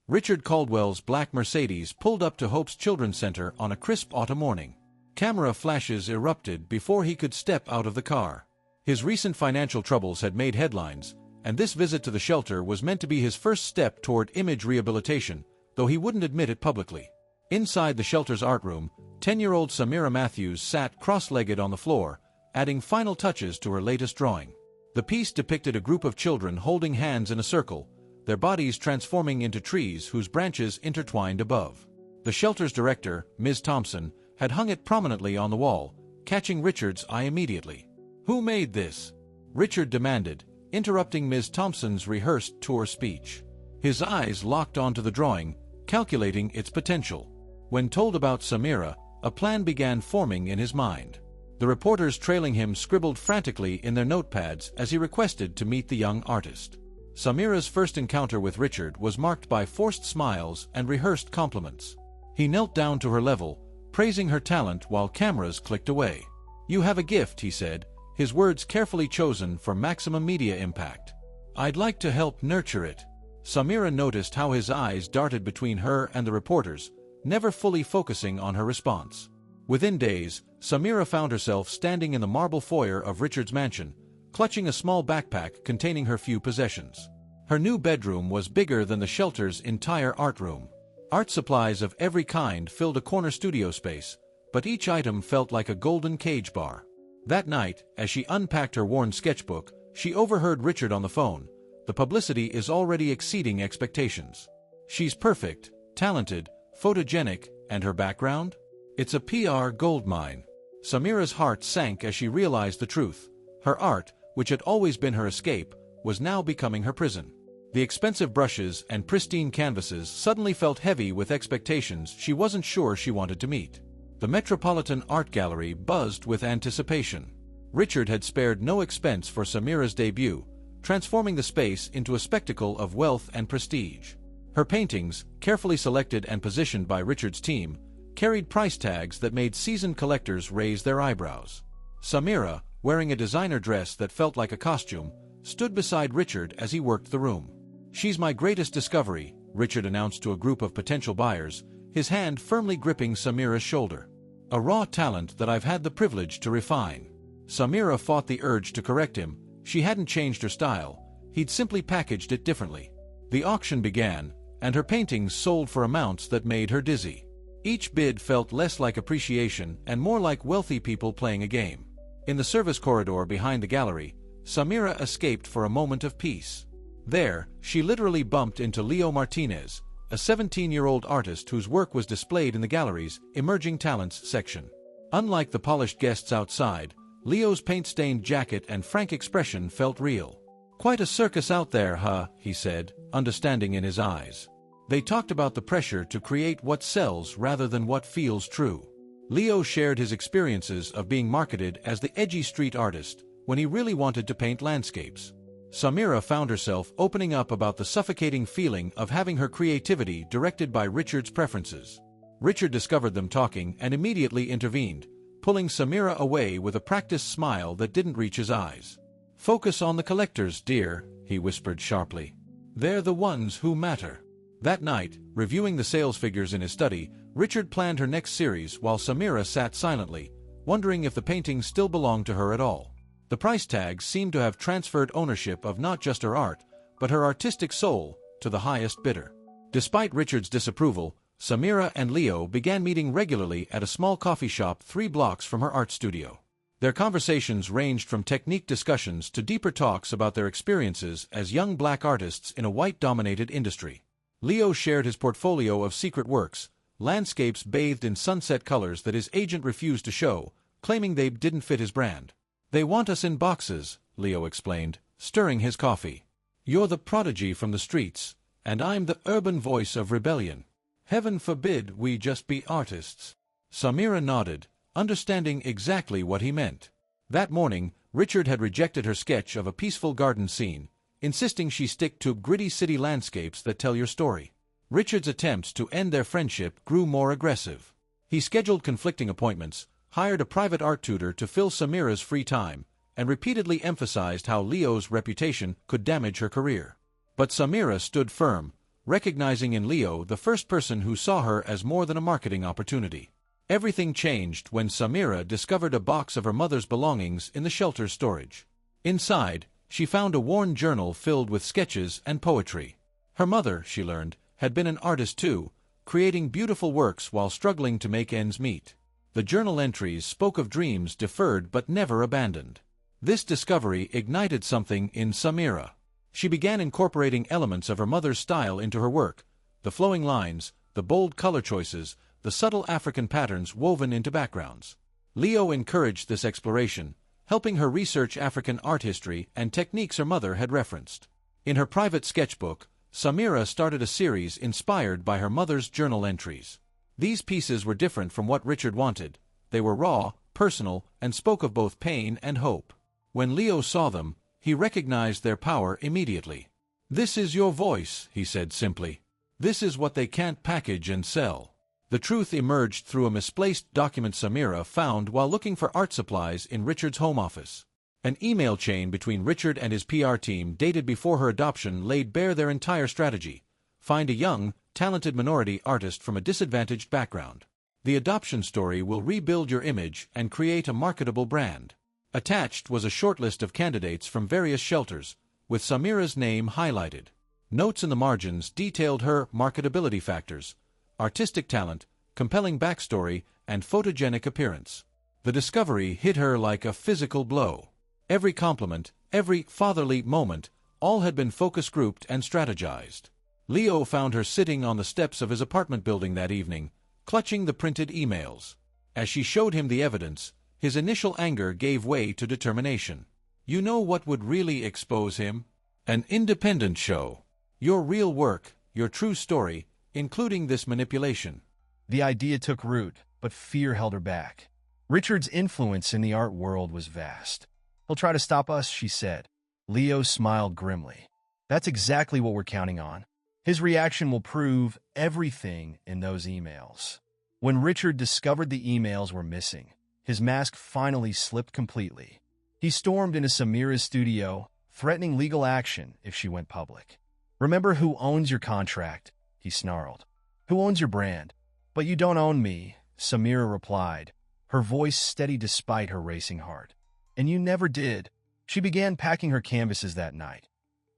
Richard Caldwell's black Mercedes pulled up to Hope's Children's Center on a crisp autumn morning. Camera flashes erupted before he could step out of the car. His recent financial troubles had made headlines, and this visit to the shelter was meant to be his first step toward image rehabilitation, though he wouldn't admit it publicly. Inside the shelter's art room, 10-year-old Samira Matthews sat cross-legged on the floor, adding final touches to her latest drawing. The piece depicted a group of children holding hands in a circle, their bodies transforming into trees whose branches intertwined above. The shelter's director, Ms. Thompson, had hung it prominently on the wall, catching Richard's eye immediately. "Who made this?" Richard demanded, interrupting Ms. Thompson's rehearsed tour speech. His eyes locked onto the drawing, calculating its potential. When told about Samira, a plan began forming in his mind. The reporters trailing him scribbled frantically in their notepads as he requested to meet the young artist. Samira's first encounter with Richard was marked by forced smiles and rehearsed compliments. He knelt down to her level, praising her talent while cameras clicked away. "You have a gift," he said, his words carefully chosen for maximum media impact. "I'd like to help nurture it." Samira noticed how his eyes darted between her and the reporters, never fully focusing on her response. Within days, Samira found herself standing in the marble foyer of Richard's mansion, clutching a small backpack containing her few possessions. Her new bedroom was bigger than the shelter's entire art room. Art supplies of every kind filled a corner studio space, but each item felt like a golden cage bar. That night, as she unpacked her worn sketchbook, she overheard Richard on the phone. "The publicity is already exceeding expectations. She's perfect, talented, photogenic, and her background? It's a PR goldmine." Samira's heart sank as she realized the truth. Her art, which had always been her escape, was now becoming her prison. The expensive brushes and pristine canvases suddenly felt heavy with expectations she wasn't sure she wanted to meet. The Metropolitan Art Gallery buzzed with anticipation. Richard had spared no expense for Samira's debut, transforming the space into a spectacle of wealth and prestige. Her paintings, carefully selected and positioned by Richard's team, carried price tags that made seasoned collectors raise their eyebrows. Samira, wearing a designer dress that felt like a costume, stood beside Richard as he worked the room. "She's my greatest discovery," Richard announced to a group of potential buyers, his hand firmly gripping Samira's shoulder. "A raw talent that I've had the privilege to refine." Samira fought the urge to correct him. She hadn't changed her style, he'd simply packaged it differently. The auction began, and her paintings sold for amounts that made her dizzy. Each bid felt less like appreciation and more like wealthy people playing a game. In the service corridor behind the gallery, Samira escaped for a moment of peace. There, she literally bumped into Leo Martinez, a 17-year-old artist whose work was displayed in the gallery's Emerging Talents section. Unlike the polished guests outside, Leo's paint-stained jacket and frank expression felt real. "Quite a circus out there, huh?" he said, understanding in his eyes. They talked about the pressure to create what sells rather than what feels true. Leo shared his experiences of being marketed as the edgy street artist when he really wanted to paint landscapes. Samira found herself opening up about the suffocating feeling of having her creativity directed by Richard's preferences. Richard discovered them talking and immediately intervened, pulling Samira away with a practiced smile that didn't reach his eyes. "Focus on the collectors, dear," he whispered sharply. "They're the ones who matter." That night, reviewing the sales figures in his study, Richard planned her next series while Samira sat silently, wondering if the paintings still belonged to her at all. The price tags seemed to have transferred ownership of not just her art, but her artistic soul, to the highest bidder. Despite Richard's disapproval, Samira and Leo began meeting regularly at a small coffee shop 3 blocks from her art studio. Their conversations ranged from technique discussions to deeper talks about their experiences as young black artists in a white-dominated industry. Leo shared his portfolio of secret works, landscapes bathed in sunset colors that his agent refused to show, claiming they didn't fit his brand. "They want us in boxes," Leo explained, stirring his coffee. "You're the prodigy from the streets, and I'm the urban voice of rebellion. Heaven forbid we just be artists." Samira nodded, understanding exactly what he meant. That morning, Richard had rejected her sketch of a peaceful garden scene, insisting she stick to gritty city landscapes that tell your story. Richard's attempts to end their friendship grew more aggressive. He scheduled conflicting appointments, hired a private art tutor to fill Samira's free time, and repeatedly emphasized how Leo's reputation could damage her career. But Samira stood firm, recognizing in Leo the first person who saw her as more than a marketing opportunity. Everything changed when Samira discovered a box of her mother's belongings in the shelter's storage. Inside, she found a worn journal filled with sketches and poetry. Her mother, she learned, had been an artist too, creating beautiful works while struggling to make ends meet. The journal entries spoke of dreams deferred but never abandoned. This discovery ignited something in Samira. She began incorporating elements of her mother's style into her work, the flowing lines, the bold color choices, the subtle African patterns woven into backgrounds. Leo encouraged this exploration, helping her research African art history and techniques her mother had referenced. In her private sketchbook, Samira started a series inspired by her mother's journal entries. These pieces were different from what Richard wanted. They were raw, personal, and spoke of both pain and hope. When Leo saw them, he recognized their power immediately. "This is your voice," he said simply. "This is what they can't package and sell." The truth emerged through a misplaced document Samira found while looking for art supplies in Richard's home office. An email chain between Richard and his PR team dated before her adoption laid bare their entire strategy: find a young, talented minority artist from a disadvantaged background. The adoption story will rebuild your image and create a marketable brand. Attached was a short list of candidates from various shelters, with Samira's name highlighted. Notes in the margins detailed her marketability factors: artistic talent, compelling backstory, and photogenic appearance. The discovery hit her like a physical blow. Every compliment, every fatherly moment, all had been focus grouped and strategized. Leo found her sitting on the steps of his apartment building that evening, clutching the printed emails. As she showed him the evidence, his initial anger gave way to determination. "You know what would really expose him? An independent show. Your real work, your true story, including this manipulation." The idea took root, but fear held her back. Richard's influence in the art world was vast. "He'll try to stop us," she said. Leo smiled grimly. "That's exactly what we're counting on. His reaction will prove everything in those emails." When Richard discovered the emails were missing, his mask finally slipped completely. He stormed into Samira's studio, threatening legal action if she went public. "Remember who owns your contract," he snarled. "Who owns your brand?" "But you don't own me," Samira replied, her voice steady despite her racing heart. "And you never did." She began packing her canvases that night,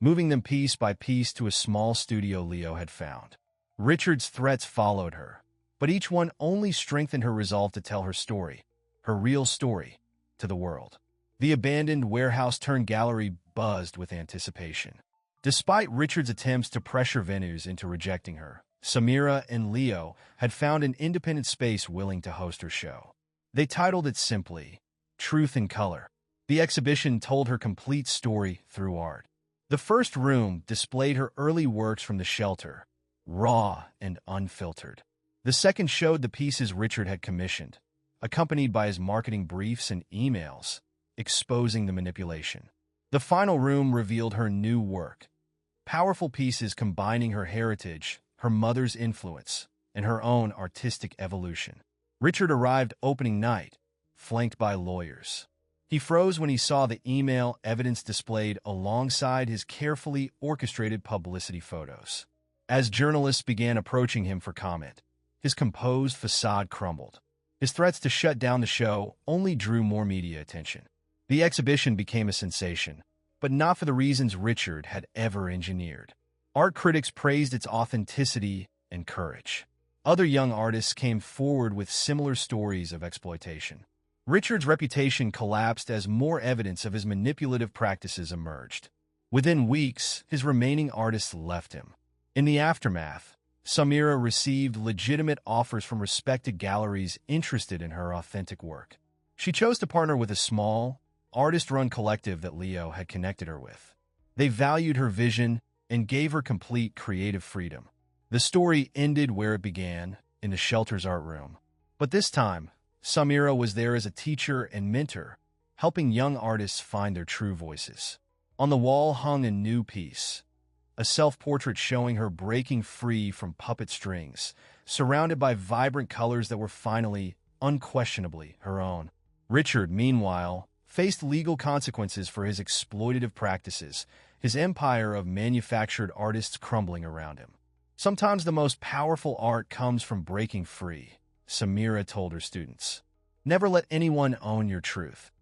moving them piece by piece to a small studio Leo had found. Richard's threats followed her, but each one only strengthened her resolve to tell her story, her real story, to the world. The abandoned warehouse-turned-gallery buzzed with anticipation. Despite Richard's attempts to pressure venues into rejecting her, Samira and Leo had found an independent space willing to host her show. They titled it simply, Truth in Color. The exhibition told her complete story through art. The first room displayed her early works from the shelter, raw and unfiltered. The second showed the pieces Richard had commissioned, accompanied by his marketing briefs and emails, exposing the manipulation. The final room revealed her new work, powerful pieces combining her heritage, her mother's influence, and her own artistic evolution. Richard arrived opening night, flanked by lawyers. He froze when he saw the email evidence displayed alongside his carefully orchestrated publicity photos. As journalists began approaching him for comment, his composed facade crumbled. His threats to shut down the show only drew more media attention. The exhibition became a sensation, but not for the reasons Richard had ever engineered. Art critics praised its authenticity and courage. Other young artists came forward with similar stories of exploitation. Richard's reputation collapsed as more evidence of his manipulative practices emerged. Within weeks, his remaining artists left him. In the aftermath, Samira received legitimate offers from respected galleries interested in her authentic work. She chose to partner with a small, artist-run collective that Leo had connected her with. They valued her vision and gave her complete creative freedom. The story ended where it began, in the shelter's art room. But this time, Samira was there as a teacher and mentor, helping young artists find their true voices. On the wall hung a new piece, a self-portrait showing her breaking free from puppet strings, surrounded by vibrant colors that were finally, unquestionably, her own. Richard, meanwhile, faced legal consequences for his exploitative practices, his empire of manufactured artists crumbling around him. Sometimes the most powerful art comes from breaking free, Samira told her students. Never let anyone own your truth.